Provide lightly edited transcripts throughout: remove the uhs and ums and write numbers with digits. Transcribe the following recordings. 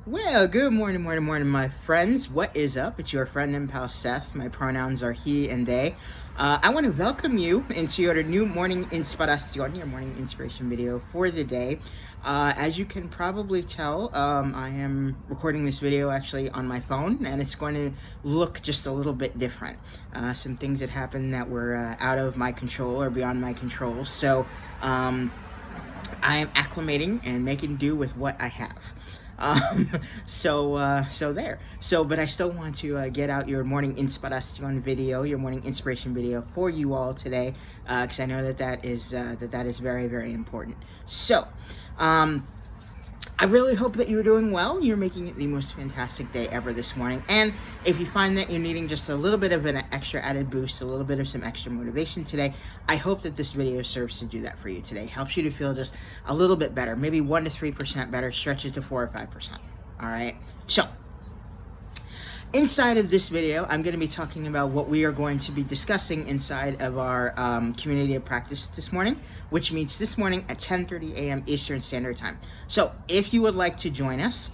Well, good morning, my friends. What is up? It's your friend and pal Seth. My pronouns are he and they. I want to welcome you into your new morning inspiración, your morning inspiration video for the day. As you can probably tell, I am recording this video actually on my phone, and it's going to look just a little bit different. Some things that happened that were out of my control or beyond my control. So I am acclimating and making do with what I have. So there. But I still want to get out your morning inspiración video, your morning inspiration video for you all today, because I know that is very, very important. So, I really hope that you're doing well. You're making it the most fantastic day ever this morning. And if you find that you're needing just a little bit of an extra added boost, a little bit of some extra motivation today, I hope that this video serves to do that for you today. Helps you to feel just a little bit better, maybe 1 to 3% better, stretch it to 4 or 5%. All right. So, inside of this video, I'm going to be talking about what we are going to be discussing inside of our community of practice this morning, which meets this morning at 10:30 a.m. Eastern Standard Time. So if you would like to join us,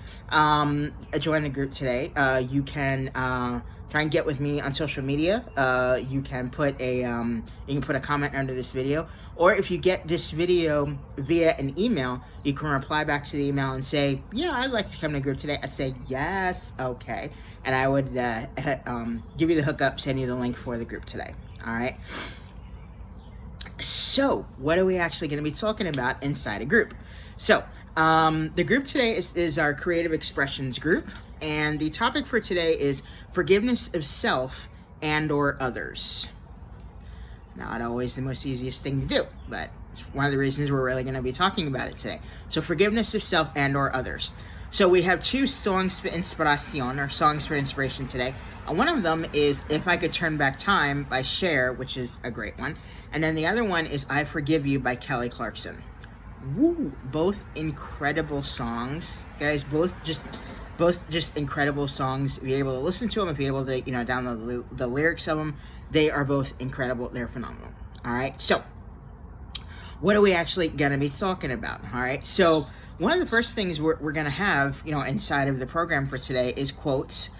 join the group today, you can try and get with me on social media. You can put a comment under this video, or if you get this video via an email, you can reply back to the email and say, yeah, I'd like to come to the group today. I'd say, yes, okay. And I would give you the hookup, send you the link for the group today. All right. So, what are we actually going to be talking about inside a group? So, the group today is our creative expressions group, and the topic for today is forgiveness of self and or others. Not always the most easiest thing to do, but one of the reasons we're really going to be talking about it today. So, forgiveness of self and or others. So we have two songs for inspiración, or songs for inspiration today. And one of them is If I Could Turn Back Time by Cher, which is a great one. And then the other one is I Forgive You by Kelly Clarkson. Woo! Both incredible songs, guys. Both just incredible songs. If you're able to listen to them, if you're able to download the lyrics of them, they are both incredible. They're phenomenal. All right. So what are we actually gonna be talking about? All right. So one of the first things we're going to have, inside of the program for today is quotes.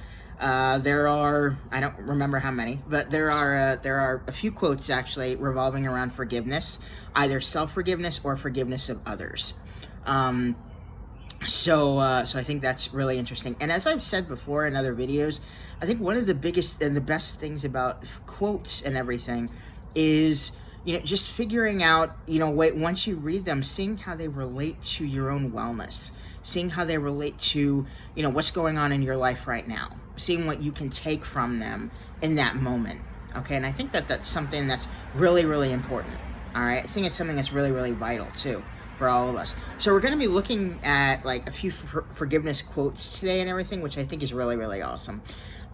There are, I don't remember how many, but there are a few quotes actually revolving around forgiveness, either self-forgiveness or forgiveness of others. So I think that's really interesting. And as I've said before in other videos, I think one of the biggest and the best things about quotes and everything is just figuring out, once you read them, seeing how they relate to your own wellness, seeing how they relate to, what's going on in your life right now, seeing what you can take from them in that moment. Okay. And I think that that's something that's really, really important. All right. I think it's something that's really, really vital too for all of us. So we're going to be looking at like a few forgiveness quotes today and everything, which I think is really, really awesome.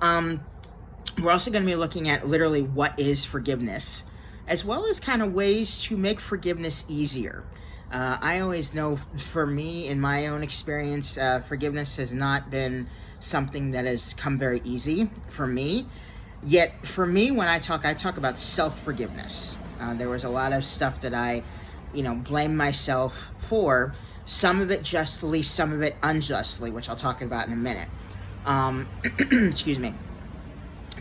We're also going to be looking at literally what is forgiveness, as well as kind of ways to make forgiveness easier. I always know, for me, in my own experience, forgiveness has not been something that has come very easy for me. Yet, for me, when I talk about self-forgiveness. There was a lot of stuff that I, blame myself for, some of it justly, some of it unjustly, which I'll talk about in a minute. Excuse me.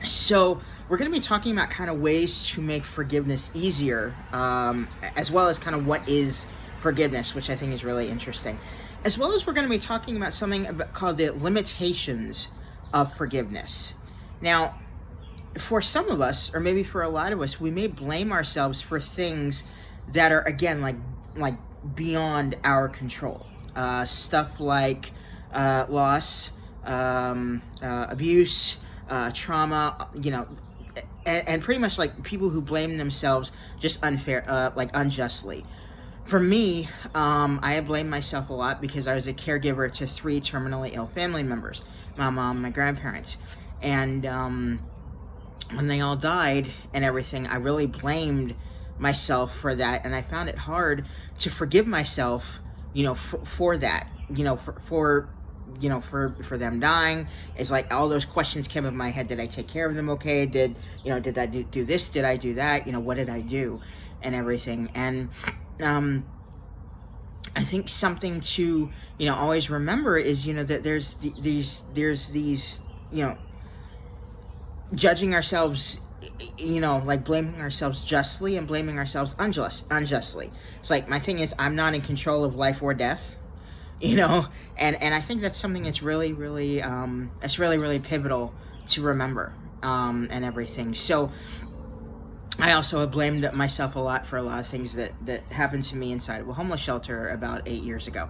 So, we're going to be talking about kind of ways to make forgiveness easier, as well as kind of what is forgiveness, which I think is really interesting. As well as we're going to be talking about something called the limitations of forgiveness. Now, for some of us, or maybe for a lot of us, we may blame ourselves for things that are, again, like beyond our control. Stuff like loss, abuse, trauma, and pretty much like people who blame themselves just unjustly. For me, I have blamed myself a lot because I was a caregiver to 3 terminally ill family members, my mom, my grandparents. And when they all died and everything, I really blamed myself for that. And I found it hard to forgive myself, for that, for them dying. It's like all those questions came in my head. Did I take care of them okay? Did I do this? Did I do that? What did I do? And everything. And I think something to always remember is, that there's these, judging ourselves, like blaming ourselves justly and blaming ourselves unjustly. It's like, my thing is, I'm not in control of life or death, and I think that's something that's really, really, really pivotal to remember, and everything. So I also have blamed myself a lot for a lot of things that happened to me inside of a homeless shelter about 8 years ago.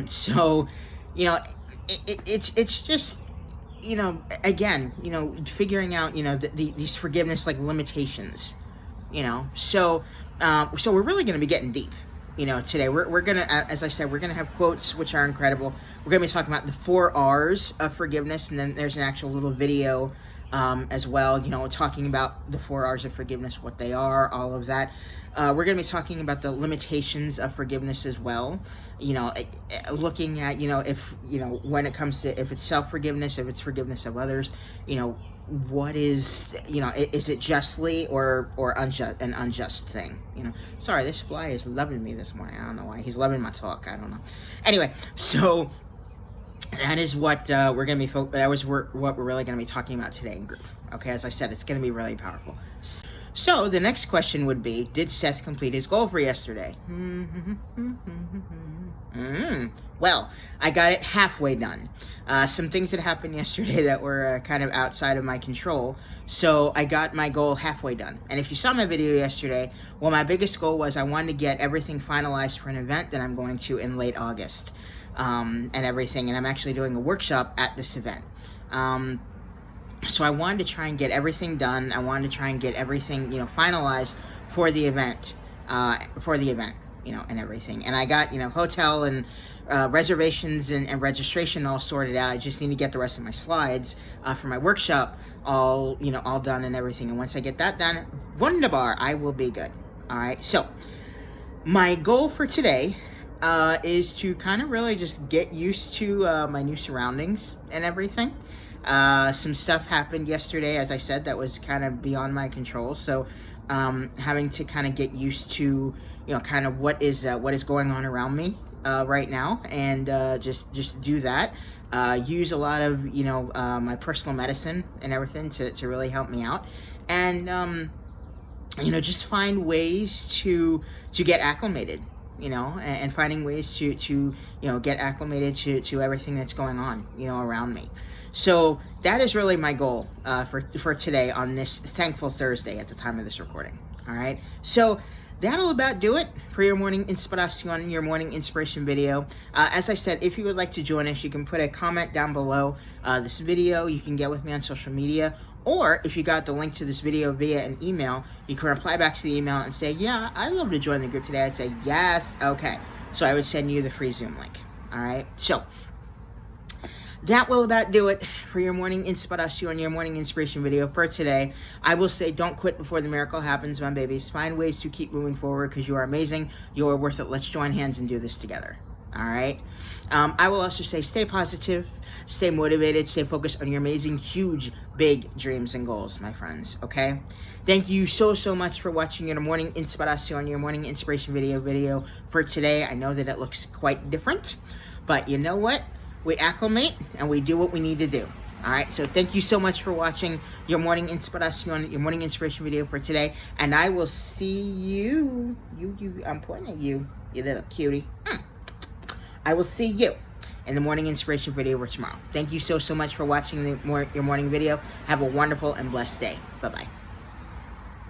So, it's just, again, figuring out, these forgiveness, like, limitations, so we're really going to be getting deep, today. We're going to, as I said, we're going to have quotes, which are incredible. We're going to be talking about the 4 R's of forgiveness, and then there's an actual little video, as well, talking about the 4 R's of forgiveness, what they are, all of that. We're going to be talking about the limitations of forgiveness as well. Looking at, if, when it comes to, if it's self-forgiveness, if it's forgiveness of others, what is, is it justly or an unjust thing? Sorry, this fly is loving me this morning. I don't know why. He's loving my talk. I don't know. Anyway, so that is what we're going to be, what we're really going to be talking about today in group. Okay, as I said, it's going to be really powerful. So the next question would be, did Seth complete his goal for yesterday? Well, I got it halfway done. Some things that happened yesterday that were kind of outside of my control, so I got my goal halfway done. And if you saw my video yesterday, well, my biggest goal was I wanted to get everything finalized for an event that I'm going to in late August, and everything, and I'm actually doing a workshop at this event. So I wanted to try and get everything done. I wanted to try and get everything, finalized for the event, and everything. And I got, hotel and reservations and registration all sorted out. I just need to get the rest of my slides for my workshop all done and everything. And once I get that done, wunderbar, I will be good. All right. So my goal for today is to kind of really just get used to my new surroundings and everything. Some stuff happened yesterday, as I said, that was kind of beyond my control. So having to kind of get used to, kind of what is going on around me right now, and just do that. Use a lot of my personal medicine and everything to really help me out, and just find ways to get acclimated, and finding ways to get acclimated to everything that's going on around me. So that is really my goal for today on this Thankful Thursday at the time of this recording. All right. So that'll about do it for your morning inspiration, your morning inspiration video. As I said, if you would like to join us, you can put a comment down below this video. You can get with me on social media. Or if you got the link to this video via an email, you can reply back to the email and say, yeah, I'd love to join the group today. I'd say, yes. Okay. So I would send you the free Zoom link. All right. So that will about do it for your morning inspiration, your morning inspiration video for today. I will say, don't quit before the miracle happens, my babies. Find ways to keep moving forward because you are amazing. You are worth it. Let's join hands and do this together. All right. I will also say, stay positive, stay motivated, stay focused on your amazing, huge, big dreams and goals, my friends. Okay. Thank you so much for watching your morning inspiration, your morning inspiration video for today. I know that it looks quite different, but you know what? We acclimate and we do what we need to do. All right. So thank you so much for watching your morning inspiration, your morning inspiration video for today. And I will see you. I'm pointing at you, you little cutie. I will see you in the morning inspiration video for tomorrow. Thank you so much for watching your morning video. Have a wonderful and blessed day. Bye-bye.